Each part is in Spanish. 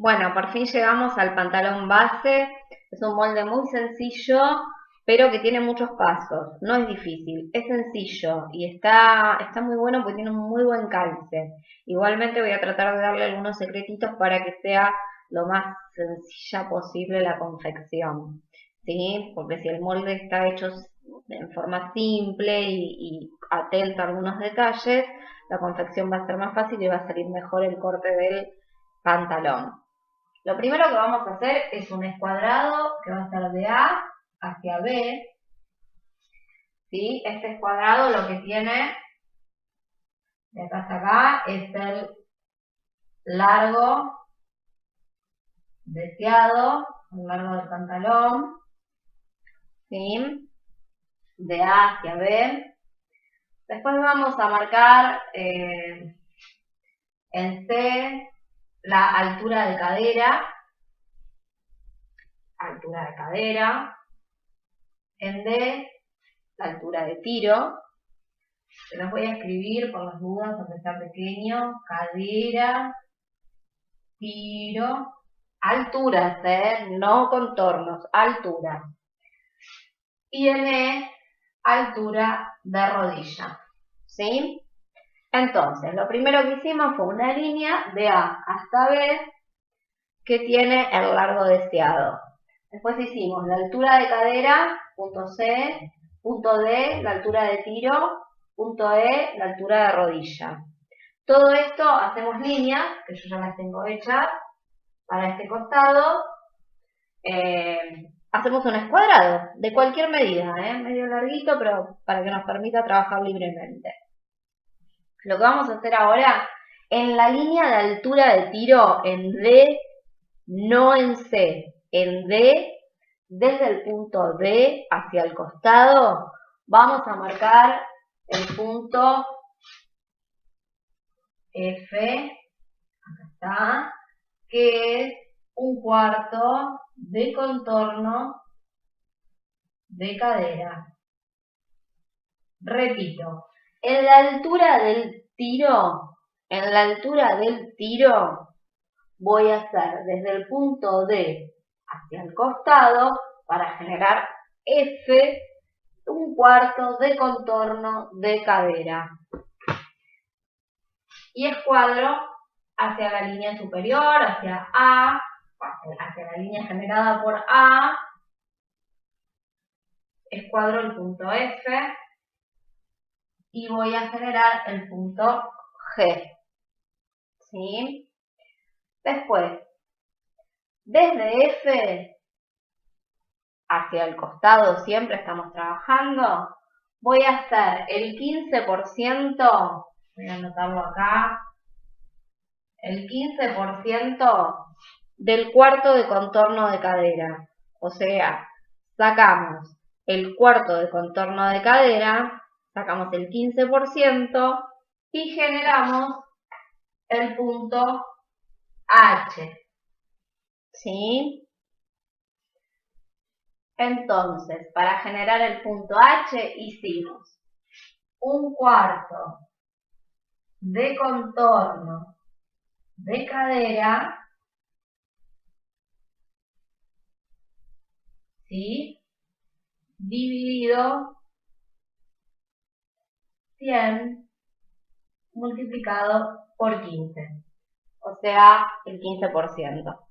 Bueno, por fin llegamos al pantalón base. Es un molde muy sencillo, pero que tiene muchos pasos. No es difícil, es sencillo y está muy bueno porque tiene un muy buen calce. Igualmente voy a tratar de darle algunos secretitos para que sea lo más sencilla posible la confección. ¿Sí? Porque si el molde está hecho en forma simple y atento a algunos detalles, la confección va a ser más fácil y va a salir mejor el corte del pantalón. Lo primero que vamos a hacer es un escuadrado que va a ser de A hacia B. ¿Sí? Este escuadrado lo que tiene de acá hasta acá es el largo deseado, el largo del pantalón, ¿sí? De A hacia B. Después vamos a marcar en C la altura de cadera, en D la altura de tiro. Se los voy a escribir por las dudas, aunque está pequeño. Cadera, tiro, alturas, no contornos, altura. Y en E, altura de rodilla. ¿Sí? Entonces, lo primero que hicimos fue una línea de A hasta B que tiene el largo deseado. Después hicimos la altura de cadera, punto C, punto D, la altura de tiro, punto E, la altura de rodilla. Todo esto hacemos líneas, que yo ya las tengo hechas, para este costado. Hacemos un escuadrado de cualquier medida, medio larguito, pero para que nos permita trabajar libremente. Lo que vamos a hacer ahora, en la línea de altura de tiro, en D, no en C, en D, desde el punto D hacia el costado, vamos a marcar el punto F, acá está, que es un cuarto de contorno de cadera. Repito, en la altura del tiro, voy a hacer desde el punto D hacia el costado para generar F, un cuarto de contorno de cadera. Y escuadro hacia la línea superior, hacia A, hacia la línea generada por A, escuadro el punto F y voy a generar el punto G. ¿Sí? Después, desde F hacia el costado, siempre estamos trabajando, voy a hacer el 15%, voy a anotarlo acá, el 15% del cuarto de contorno de cadera. O sea, sacamos el cuarto de contorno de cadera, sacamos el 15% y generamos el punto H. ¿Sí? Entonces, para generar el punto H hicimos un cuarto de contorno de cadera, ¿sí? Dividido 100 multiplicado por 15, o sea, el 15%.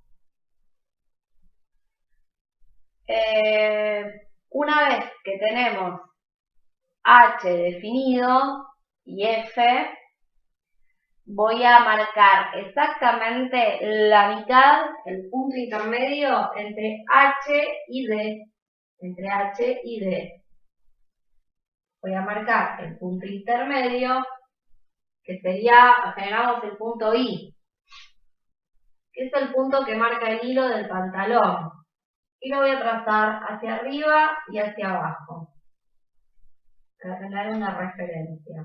Una vez que tenemos H definido y F, voy a marcar exactamente la mitad, el punto intermedio entre H y D. Entre H y D. Voy a marcar el punto intermedio, que sería, generamos el punto I, que es el punto que marca el hilo del pantalón. Y lo voy a trazar hacia arriba y hacia abajo, para tener una referencia.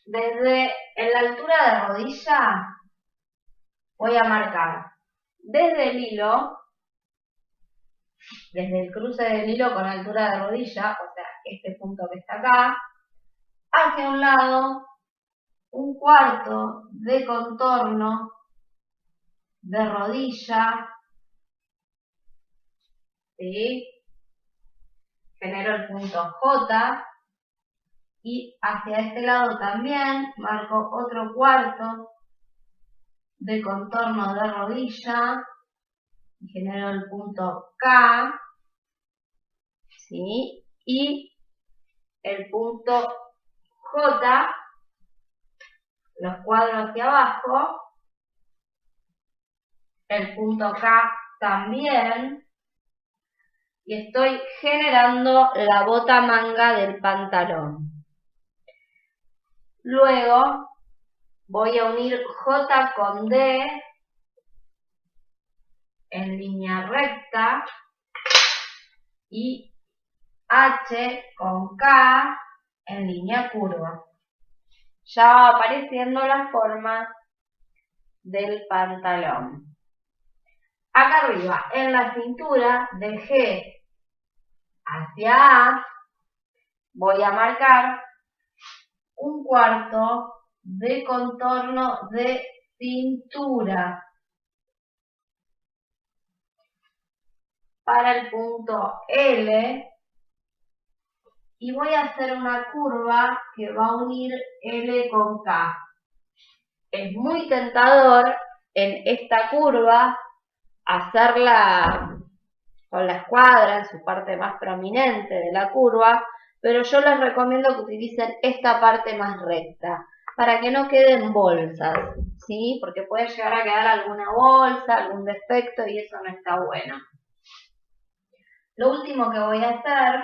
Desde la altura de rodilla voy a marcar desde el hilo, desde el cruce del hilo con altura de rodilla, o sea, este punto que está acá, hacia un lado, un cuarto de contorno de rodilla, ¿sí? Genero el punto J y hacia este lado también marco otro cuarto de contorno de rodilla y genero el punto K, ¿sí? Y el punto J, los cuadros hacia abajo, el punto K también, y estoy generando la bota manga del pantalón. Luego voy a unir J con D en línea recta y H con K en línea curva. Ya va apareciendo la forma del pantalón. Acá arriba, en la cintura, de G hacia A, voy a marcar un cuarto de contorno de cintura. Para el punto L, y voy a hacer una curva que va a unir L con K. Es muy tentador en esta curva hacerla con la escuadra en su parte más prominente de la curva, pero yo les recomiendo que utilicen esta parte más recta para que no queden bolsas, ¿sí? Porque puede llegar a quedar alguna bolsa, algún defecto y eso no está bueno. Lo último que voy a hacer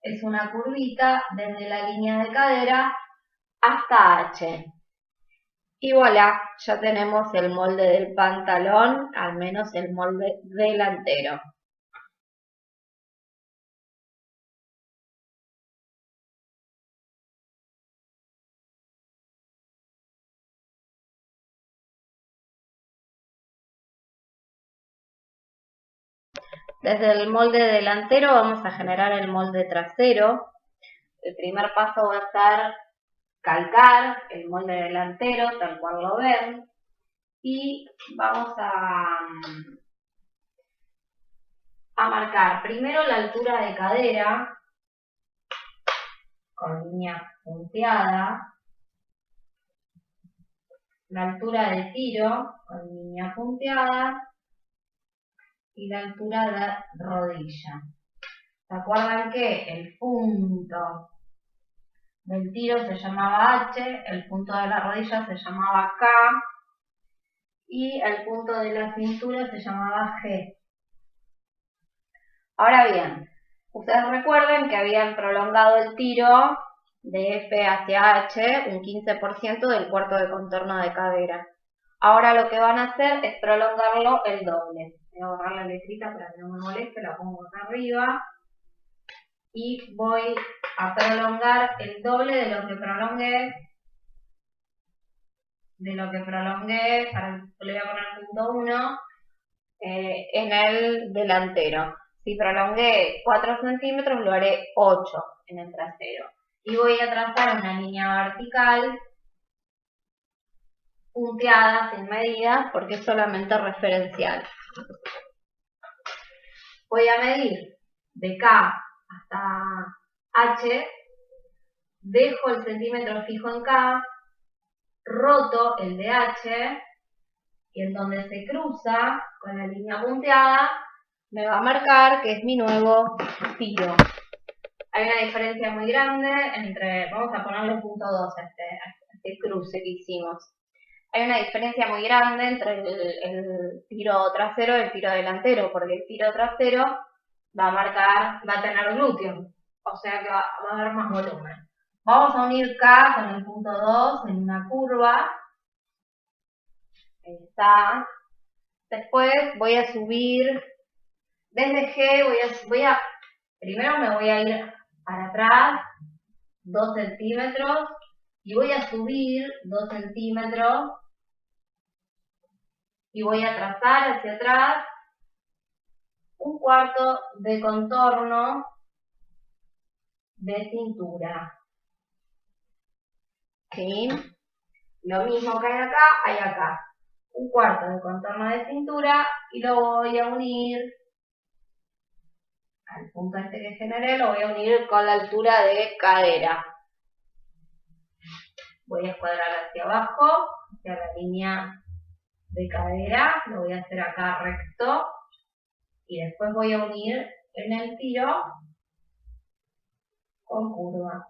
es una curvita desde la línea de cadera hasta H. Y voilà, ya tenemos el molde del pantalón, al menos el molde delantero. Desde el molde delantero vamos a generar el molde trasero. El primer paso va a ser calcar el molde delantero, tal cual lo ven. Y vamos a marcar primero la altura de cadera con línea punteada, la altura de tiro con línea punteada y la altura de rodilla. ¿Se acuerdan que el punto del tiro se llamaba H, el punto de la rodilla se llamaba K y el punto de la cintura se llamaba G? Ahora bien, ustedes recuerden que habían prolongado el tiro de F hacia H un 15% del cuarto de contorno de cadera. Ahora lo que van a hacer es prolongarlo el doble. Voy a borrar la letrita para que no me moleste, la pongo acá arriba. Y voy a prolongar el doble de lo que prolongué. Le voy a poner punto 1 en el delantero. Si prolongué 4 centímetros, lo haré 8 en el trasero. Y voy a trazar una línea vertical punteada, sin medidas, porque es solamente referencial. Voy a medir de K hasta H, dejo el centímetro fijo en K, roto el de H, y en donde se cruza con la línea punteada, me va a marcar que es mi nuevo tiro. Hay una diferencia muy grande entre, vamos a ponerle punto 2 a este cruce que hicimos. Hay una diferencia muy grande entre el tiro trasero y el tiro delantero, porque el tiro trasero va a tener glúteo, o sea que va a haber más volumen. Vamos a unir K con el punto 2 en una curva. Ahí está. Después voy a subir desde G, primero me voy a ir para atrás 2 centímetros y voy a subir 2 centímetros y voy a trazar hacia atrás un cuarto de contorno de cintura. ¿Sí? Lo mismo que hay acá, hay acá. 1/4 de contorno de cintura y lo voy a unir al punto este que generé, lo voy a unir con la altura de cadera. Voy a escuadrar hacia abajo, hacia la línea de cadera, lo voy a hacer acá recto y después voy a unir en el tiro con curva.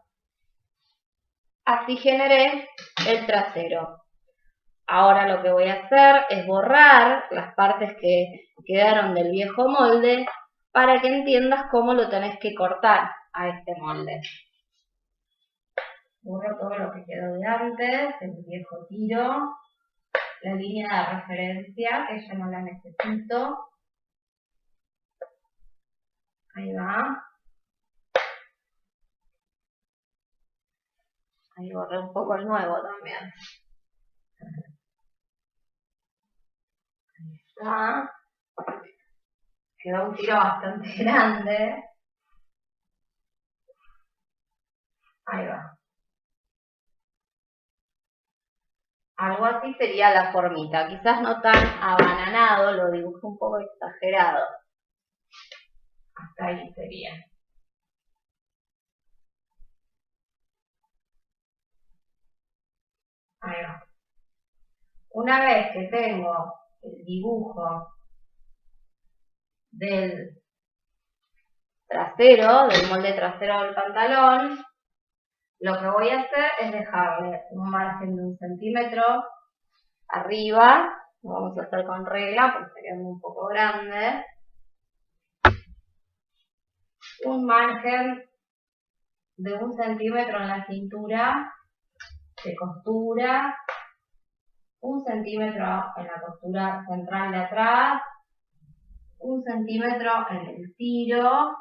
Así generé el trasero. Ahora lo que voy a hacer es borrar las partes que quedaron del viejo molde para que entiendas cómo lo tenés que cortar a este molde. Borro todo lo que quedó de antes, el viejo tiro, la línea de referencia, que ya no la necesito. Ahí va. Ahí borré un poco el nuevo también. Ahí está. Quedó un tiro bastante grande. Ahí va. Algo así sería la formita. Quizás no tan abananado, lo dibujé un poco exagerado. Hasta ahí sería. Ahí va. Una vez que tengo el dibujo del trasero, del molde trasero del pantalón, lo que voy a hacer es dejarle un margen de 1 centímetro arriba. Lo vamos a hacer con regla porque está quedando un poco grande. Un margen de 1 centímetro en la cintura de costura, 1 centímetro en la costura central de atrás, 1 centímetro en el tiro,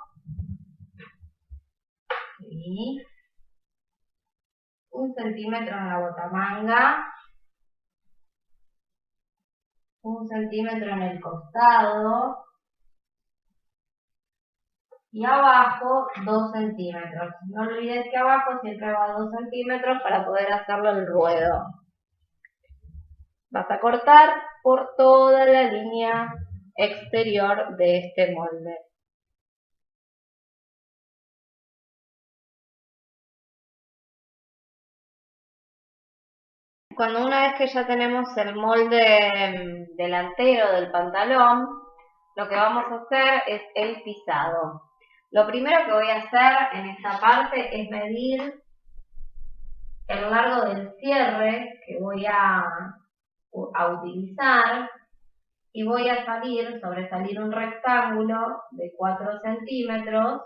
¿sí? 1 centímetro en la botamanga, 1 centímetro en el costado y abajo 2 centímetros. No olvides que abajo siempre va 2 centímetros para poder hacerlo el ruedo. Vas a cortar por toda la línea exterior de este molde. Cuando una vez que ya tenemos el molde delantero del pantalón, lo que vamos a hacer es el pisado. Lo primero que voy a hacer en esta parte es medir el largo del cierre que voy a utilizar y voy a sobresalir un rectángulo de 4 centímetros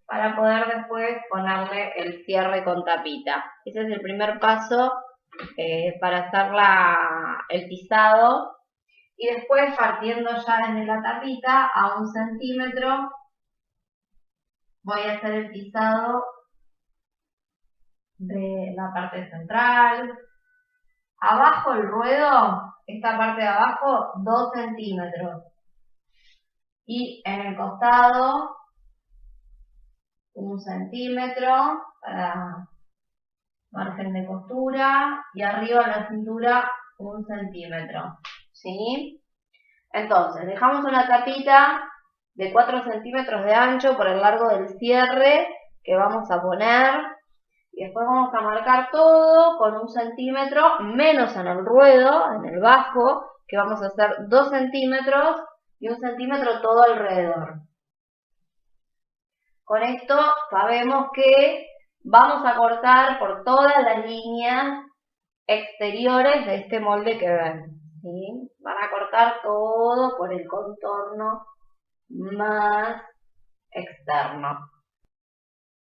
para poder después ponerle el cierre con tapita. Ese es el primer paso para hacer el pisado. Y después, partiendo ya desde la tapita a 1 centímetro, voy a hacer el pisado de la parte central. Abajo el ruedo, esta parte de abajo, 2 centímetros. Y en el costado, 1 centímetro para margen de costura. Y arriba en la cintura, 1 centímetro. ¿Sí? Entonces, dejamos una tapita de 4 centímetros de ancho por el largo del cierre que vamos a poner. Y después vamos a marcar todo con 1 centímetro, menos en el ruedo, en el bajo, que vamos a hacer 2 centímetros y 1 centímetro todo alrededor. Con esto sabemos que vamos a cortar por todas las líneas exteriores de este molde que ven. ¿Sí? Van a cortar todo por el contorno más externo.